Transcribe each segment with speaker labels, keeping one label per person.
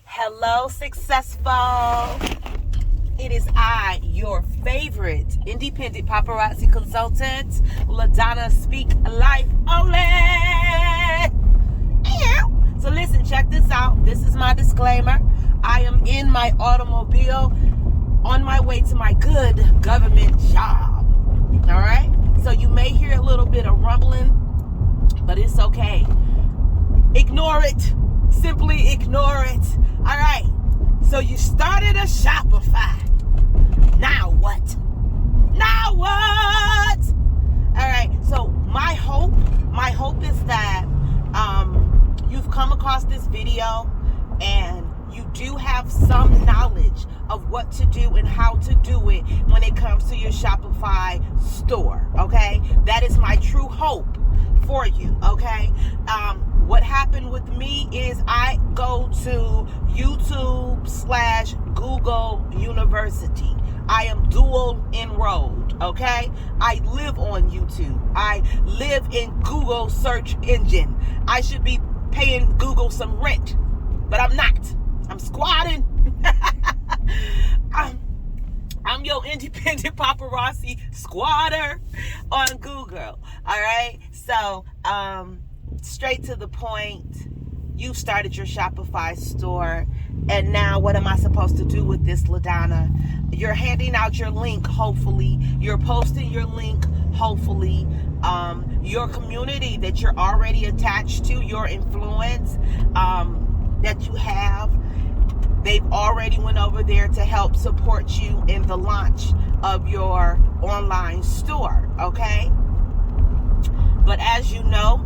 Speaker 1: Hello, successful. It is I, your favorite independent paparazzi consultant, LaDawna SpeakLifeOnly. So listen, check this out. This is my disclaimer. I am in my automobile on my way to my good government job. All right? So you may hear a little bit of rumbling, but it's okay. Ignore it. Simply ignore it. All right. So you started a Shopify. Now what? Now what? All right. So my hope is that you've come across this video and you do have some knowledge of what to do and how to do it when it comes to your Shopify store. Okay? That is my true hope for you. Okay? What happened with me is I go to YouTube/Google University. I am dual enrolled, okay? I live on YouTube. I live in Google search engine. I should be paying Google some rent, but I'm not. I'm squatting. I'm your independent paparazzi squatter on Google, all right? So, straight to the point, you've started your Shopify store, and now what am I supposed to do with this, LaDawna? You're handing out your link, hopefully. You're posting your link, hopefully. Your community that you're already attached to, your influence that you have, they've already went over there to help support you in the launch of your online store, okay? But as you know,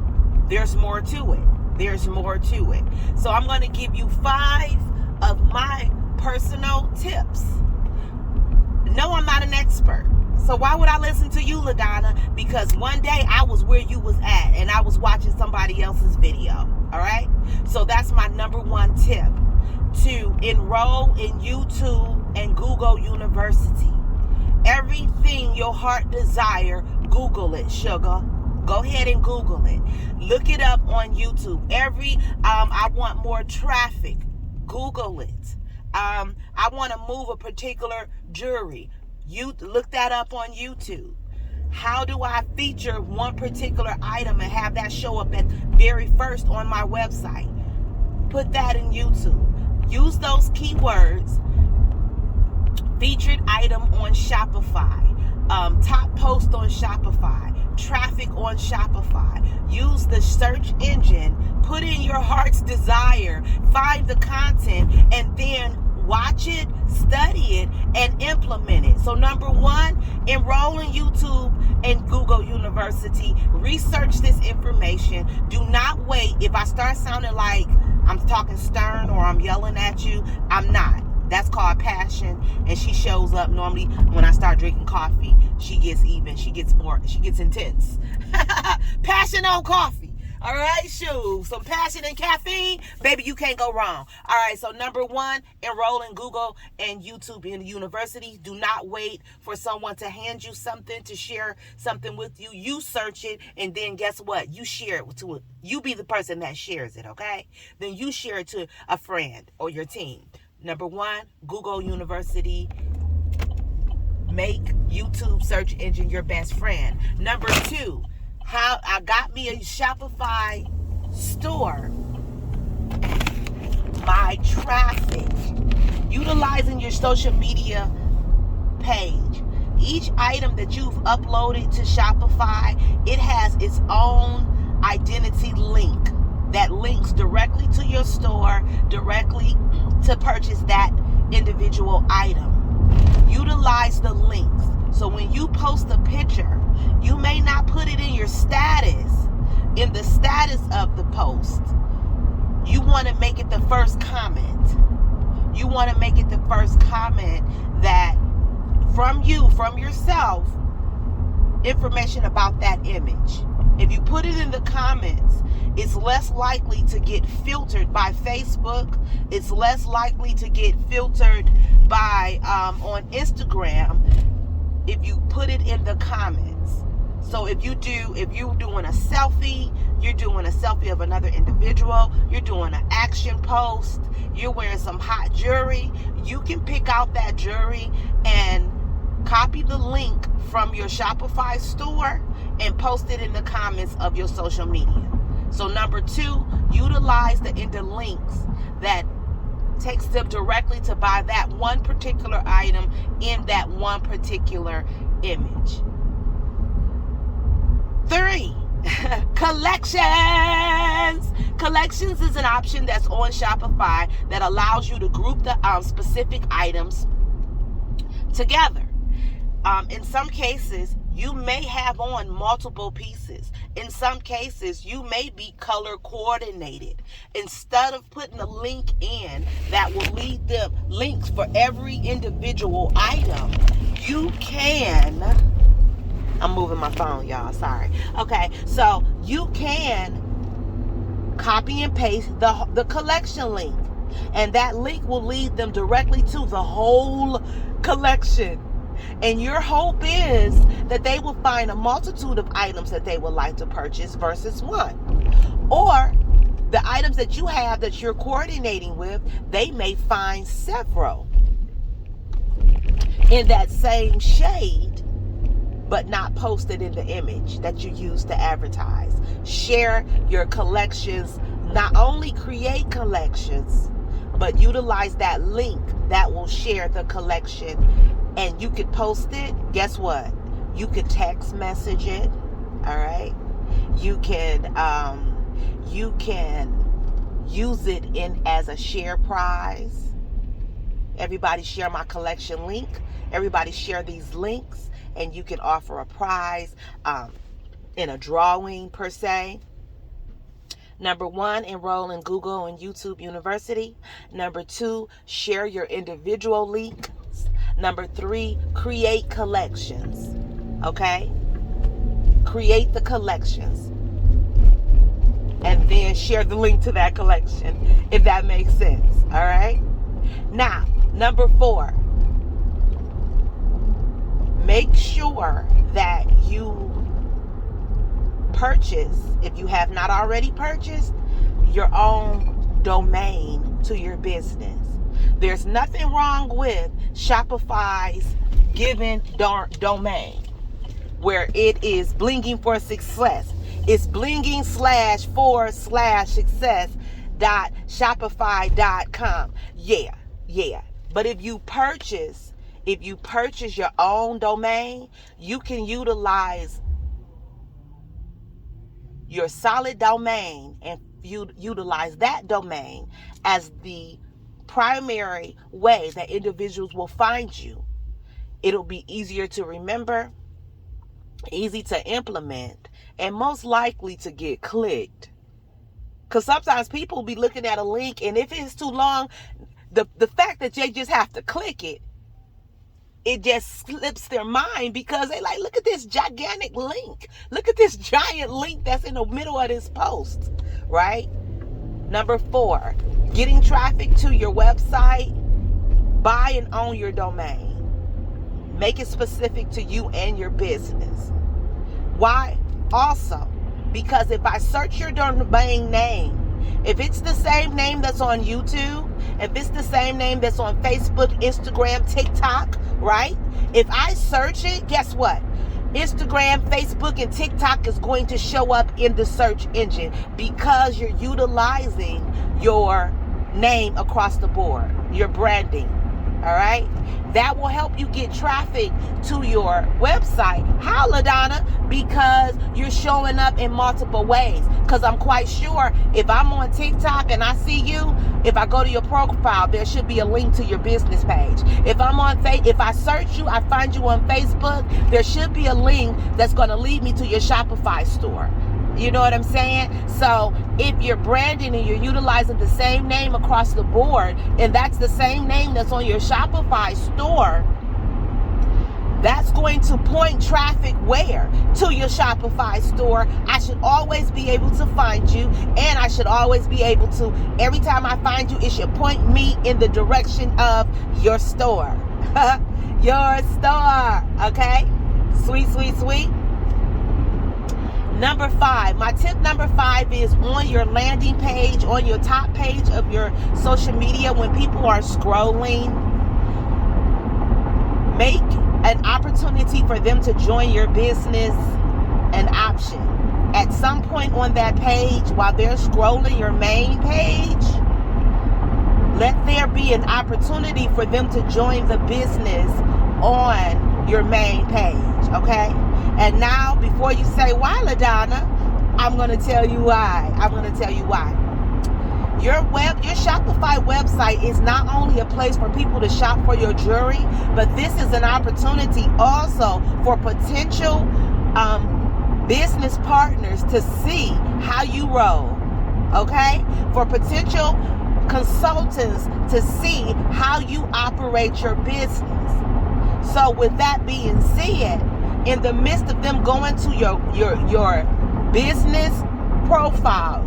Speaker 1: there's more to it. There's more to it. So I'm going to give you 5 of my personal tips. No, I'm not an expert. So why would I listen to you, LaDawna? Because one day I was where you was at and I was watching somebody else's video. All right? So that's my number 1 tip. To enroll in YouTube and Google University. Everything your heart desire, Google it, sugar. Go ahead and Google it. Look it up on YouTube. I want more traffic. Google it. I want to move a particular jewelry. You look that up on YouTube. How do I feature one particular item and have that show up at very first on my website? Put that in YouTube. Use those keywords. Featured item on Shopify. Top post on Shopify. Traffic on Shopify. Use the search engine. Put in your heart's desire. Find the content and then watch it, study it, and implement it. So number 1, enroll in YouTube and Google University. Research this information. Do not wait. If I start sounding like I'm talking stern or I'm yelling at you, I'm not. That's called passion, and she shows up normally when I start drinking coffee. She gets even. She gets intense. Passion on coffee. All right, shoes. Some passion and caffeine. Baby, you can't go wrong. All right, so number 1, enroll in Google and YouTube in the university. Do not wait for someone to hand you something, to share something with you. You search it, and then guess what? You share it to it. You be the person that shares it, okay? Then you share it to a friend or your team. Number 1, Google University. Make YouTube search engine your best friend. Number 2, how I got me a Shopify store. My traffic. Utilizing your social media page. Each item that you've uploaded to Shopify, it has its own identity link that links directly to your store, directly to purchase that individual item. Utilize the links. So when you post a picture, you may not put it in your status, in the status of the post. You want to make it the first comment. You want to make it the first comment that from you, from yourself, information about that image. If you put it in the comments, it's less likely to get filtered by Facebook. It's less likely to get filtered by on Instagram if you put it in the comments. So if you're doing a selfie, you're doing a selfie of another individual, you're doing an action post, you're wearing some hot jewelry, you can pick out that jewelry and copy the link from your Shopify store and post it in the comments of your social media. So number 2, utilize the links that takes them directly to buy that one particular item in that one particular image. 3, collections. Collections is an option that's on Shopify that allows you to group the specific items together. In some cases, you may have on multiple pieces. In some cases, you may be color coordinated. Instead of putting a link in that will lead them links for every individual item, you can, I'm moving my phone, y'all, sorry. Okay, so you can copy and paste the collection link, and that link will lead them directly to the whole collection. And your hope is that they will find a multitude of items that they would like to purchase versus one. Or the items that you have that you're coordinating with, they may find several in that same shade, but not posted in the image that you use to advertise. Share your collections. Not only create collections, but utilize that link that will share the collection. And you could post it. Guess what? You could text message it. All right. You can use it in as a share prize. Everybody share my collection link. Everybody share these links, and you can offer a prize in a drawing per se. Number 1, enroll in Google and YouTube University. Number 2, share your individual link. Number 3, create collections. Okay? Create the collections. And then share the link to that collection, if that makes sense. All right? Now, number 4, make sure that you purchase, if you have not already purchased, your own domain to your business. There's nothing wrong with Shopify's given domain where it is blinging for success. It's blinging /for/success.shopify.com. Yeah. But if you purchase your own domain, you can utilize your solid domain and utilize that domain as the primary way that individuals will find you. It'll be easier to remember, easy to implement, and most likely to get clicked. Because sometimes people will be looking at a link, and if it's too long, the fact that they just have to click it, it just slips their mind, because they like, look at this gigantic link. Look at this giant link that's in the middle of this post, right? Number 4, getting traffic to your website. Buy and own your domain. Make it specific to you and your business. Why? Also, because if I search your domain name, if it's the same name that's on YouTube, if it's the same name that's on Facebook, Instagram, TikTok, right? If I search it, guess what? Instagram, Facebook, and TikTok is going to show up in the search engine because you're utilizing your name across the board, your branding. All right? That will help you get traffic to your website. How, LaDawna? Because you're showing up in multiple ways. Because I'm quite sure if I'm on TikTok and I see you, if I go to your profile, there should be a link to your business page. If I search you, I find you on Facebook, there should be a link that's going to lead me to your Shopify store. You know what I'm saying? So if you're branding and you're utilizing the same name across the board, and that's the same name that's on your Shopify store, that's going to point traffic where? To your Shopify store. I should always be able to find you, and I should always be able to, every time I find you, it should point me in the direction of your store. Your store. Okay? Sweet, sweet, sweet. Number 5, my tip number 5 is on your landing page, on your top page of your social media, when people are scrolling, make an opportunity for them to join your business an option. At some point on that page, while they're scrolling your main page, let there be an opportunity for them to join the business on your main page, okay? And now, before you say, why, LaDawna? I'm going to tell you why. Your Shopify website is not only a place for people to shop for your jewelry, but this is an opportunity also for potential business partners to see how you roll, okay? For potential consultants to see how you operate your business. So with that being said, in the midst of them going to your business profile,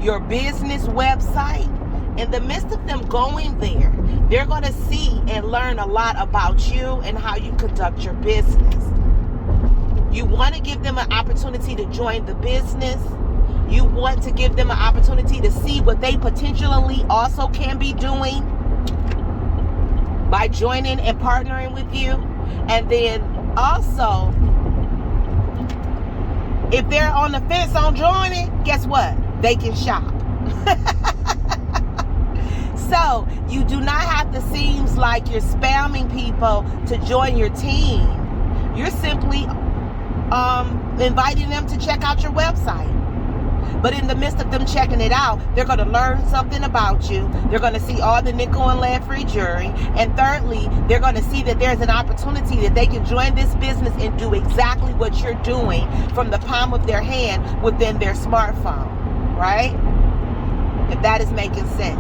Speaker 1: your business website, in the midst of them going there, they're going to see and learn a lot about you and how you conduct your business. You want to give them an opportunity to join the business. You want to give them an opportunity to see what they potentially also can be doing by joining and partnering with you. And then also, if they're on the fence on joining, guess what? They can shop. So you do not have to seem like you're spamming people to join your team. You're simply inviting them to check out your website. But in the midst of them checking it out, they're going to learn something about you. They're going to see all the nickel and lead-free jewelry. And thirdly, they're going to see that there's an opportunity that they can join this business and do exactly what you're doing from the palm of their hand within their smartphone, right? If that is making sense.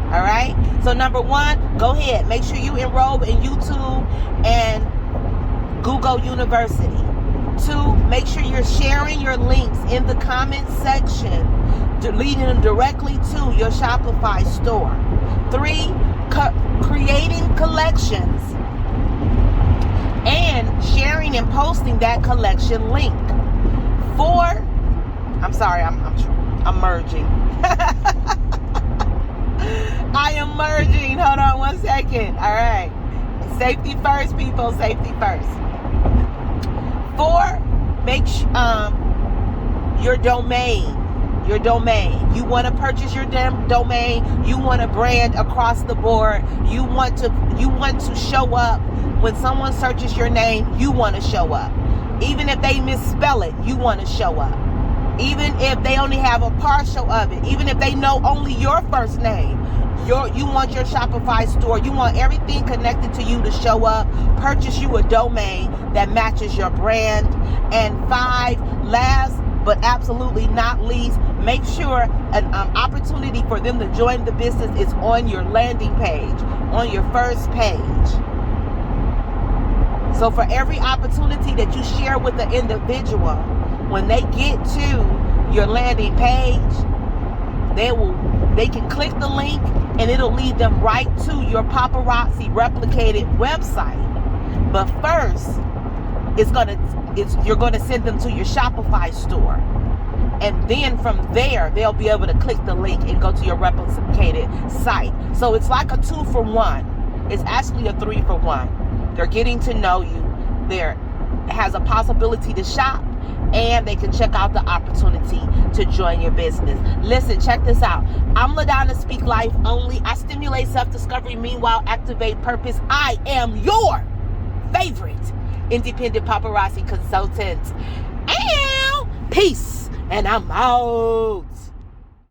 Speaker 1: All right? So number 1, go ahead. Make sure you enroll in YouTube and Google University. 2, make sure you're sharing your links in the comment section, leading them directly to your Shopify store. 3, creating collections and sharing and posting that collection link. 4, I'm sorry, I'm merging. I am merging. Hold on one second. All right. Safety first, people. Safety first. 4, make your domain. Your domain. You want to purchase your domain. You want to brand across the board. You want to show up when someone searches your name. You want to show up. Even if they misspell it, you want to show up. Even if they only have a partial of it. Even if they know only your first name. You want your Shopify store. You want everything connected to you to show up. Purchase you a domain that matches your brand. And 5, last but absolutely not least, make sure an opportunity for them to join the business is on your landing page, on your first page. So for every opportunity that you share with the individual, when they get to your landing page, they can click the link and it'll lead them right to your Paparazzi replicated website. But first, you're going to send them to your Shopify store. And then from there, they'll be able to click the link and go to your replicated site. So it's like a 2 for 1. It's actually a 3 for 1. They're getting to know you. There has a possibility to shop. And they can check out the opportunity to join your business. Listen, check this out. I'm LaDawna SpeakLifeOnly. I stimulate self-discovery, meanwhile activate purpose. I am your favorite independent paparazzi consultant. And peace. And I'm out.